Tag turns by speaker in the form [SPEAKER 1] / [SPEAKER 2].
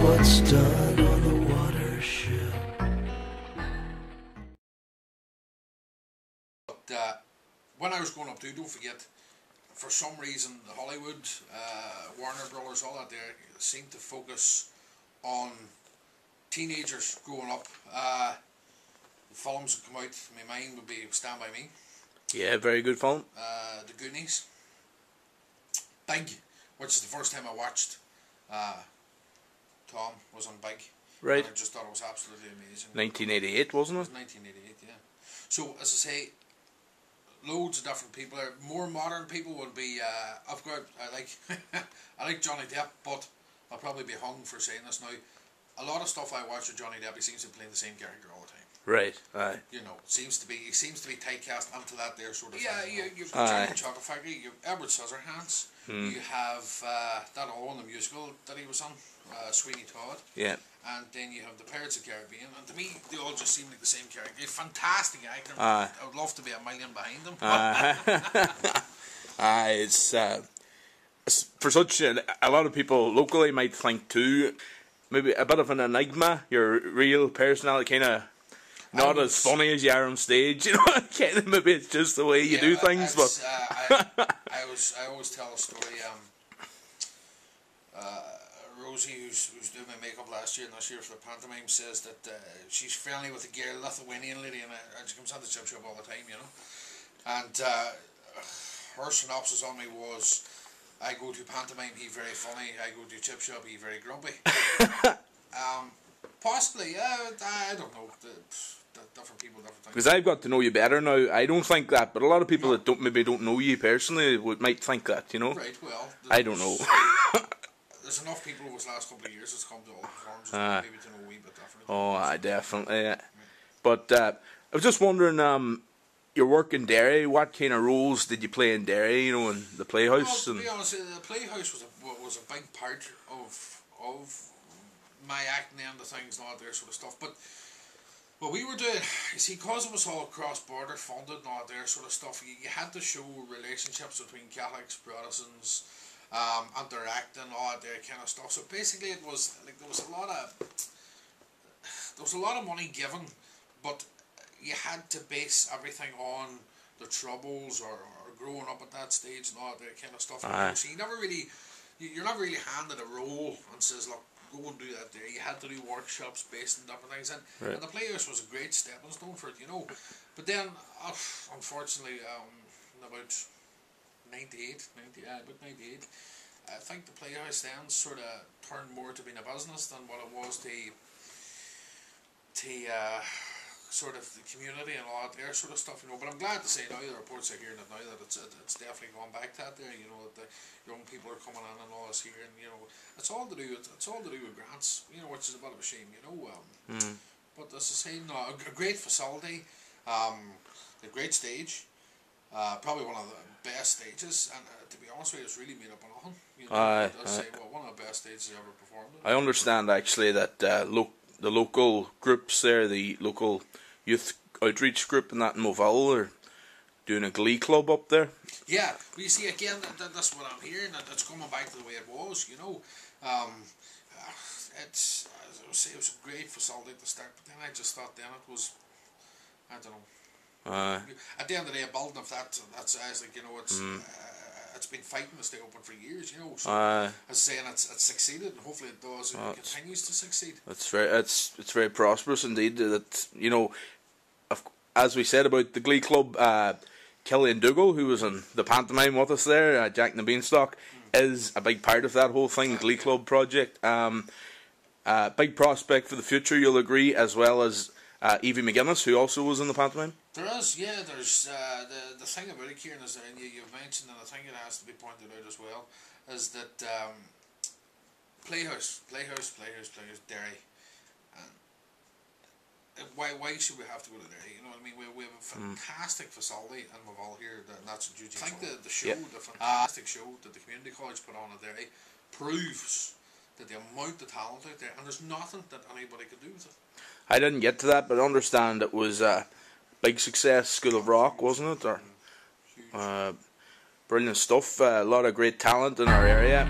[SPEAKER 1] what's done on the watershed.
[SPEAKER 2] But when I was growing up too, don't forget, for some reason, Hollywood, Warner Brothers, all that there, seemed to focus on teenagers growing up. The films that come out, my mind would be Stand By Me.
[SPEAKER 3] Yeah, very good film.
[SPEAKER 2] The Goonies. Big, which is the first time I watched Tom was on Big.
[SPEAKER 3] Right.
[SPEAKER 2] And I just thought it was absolutely amazing.
[SPEAKER 3] 1988, wasn't it?
[SPEAKER 2] 1988, yeah. So, as I say, loads of different people. More modern people would be. I've got. I like. I like Johnny Depp, but I'll probably be hung for saying this now. A lot of stuff I watch with Johnny Depp, he seems to be playing the same character all the time.
[SPEAKER 3] Right. Aye.
[SPEAKER 2] You know, he seems to be typecast into that there sort of
[SPEAKER 3] Yeah,
[SPEAKER 2] thing. You've
[SPEAKER 3] aye.
[SPEAKER 2] Charlie Chocolate Factory, you've Edward Scissorhands, you have that all in the musical that he was on, Sweeney Todd.
[SPEAKER 3] Yeah.
[SPEAKER 2] And then you have the Pirates of the Caribbean, and to me, they all just seem like the same character. They're fantastic actors.
[SPEAKER 3] Aye.
[SPEAKER 2] I would love to be a million behind them.
[SPEAKER 3] It's for such a lot of people locally might think too, maybe a bit of an enigma. Your real personality, kind of not as funny as you are on stage. You know, kind of maybe it's just the way you do things. But
[SPEAKER 2] I always tell a story. Rosie, who's doing my makeup last year and this year for the pantomime, says that she's friendly with a girl, Lithuanian lady, and she comes on the chip shop all the time, you know. And her synopsis on me was, I go to pantomime, he's very funny. I go to chip shop, he's very grumpy. Possibly, I don't know. Different people, different things.
[SPEAKER 3] Because I've got to know you better now, I don't think that, but a lot of people that don't know you personally might think that, you know.
[SPEAKER 2] Right. Well,
[SPEAKER 3] I don't know.
[SPEAKER 2] There's enough people over the last couple of years that's come to all the performances maybe to know a wee bit different.
[SPEAKER 3] Oh, I definitely. Yeah. But I was just wondering, your work in Derry, what kind of roles did you play in Derry? You know, in the Playhouse.
[SPEAKER 2] Well, to be honest, the Playhouse was a big part of my acting and the things and all that there sort of stuff. But what we were doing, you see, because it was all cross-border funded and all that there sort of stuff, you had to show relationships between Catholics, Protestants, interacting, all that there kind of stuff. So basically, it was like there was a lot of money given, but you had to base everything on the troubles or growing up at that stage and all that kind of stuff. So you never really, you're not really handed a role and says, look, go and do that there. You had to do workshops based on different things, and the Playhouse was a great stepping stone for it, you know. But then, unfortunately, about 98, I think the Playhouse then sort of turned more to being a business than what it was to sort of the community and all that there sort of stuff, you know. But I'm glad to say now, the reports are hearing it now, that it's definitely gone back to that there, you know, that the young people are coming in and all this here, and you know, it's all to do with grants, you know, which is a bit of a shame, you know. But as I say, no, a great facility, a great stage, probably one of the best stages, and to be honest with you, it's really made up of nothing. You know, I'd say, well, one of the best stages I ever performed in.
[SPEAKER 3] I understand actually that the local groups there, the local youth outreach group and that in Moville, are doing a glee club up there.
[SPEAKER 2] Yeah, well, you see, again, that's what I'm hearing, that it's coming back to the way it was, you know. It's, as I would say, it was a great facility to start, but then I just thought then it was, I don't know. At the end of the day, a building of that size, like, you know, it's been fighting to stay open for years, you know. So, as I say, and it's succeeded, and hopefully it does, and it continues to succeed.
[SPEAKER 3] It's very prosperous indeed. That, you know, as we said about the Glee Club, Killian Dougal, who was in the pantomime with us there, Jack and the Beanstalk, is a big part of that whole thing, Glee Club project. Big prospect for the future, you'll agree, as well as Evie McGuinness, who also was in the pantomime.
[SPEAKER 2] There is, yeah. There's the thing about it, Kieran, is that you've mentioned, and I think it has to be pointed out as well, is that Playhouse, Derry. Why should we have to go to Derry? You know what I mean? We have a fantastic facility in Moville here, and that's in Eugene. I think the show, the fantastic show that the community college put on at Derry, proves that the amount of talent out there, and there's nothing that anybody could do with it.
[SPEAKER 3] I didn't get to that, but I understand it was a big success, School of Rock, wasn't it? Or brilliant stuff, a lot of great talent in our area.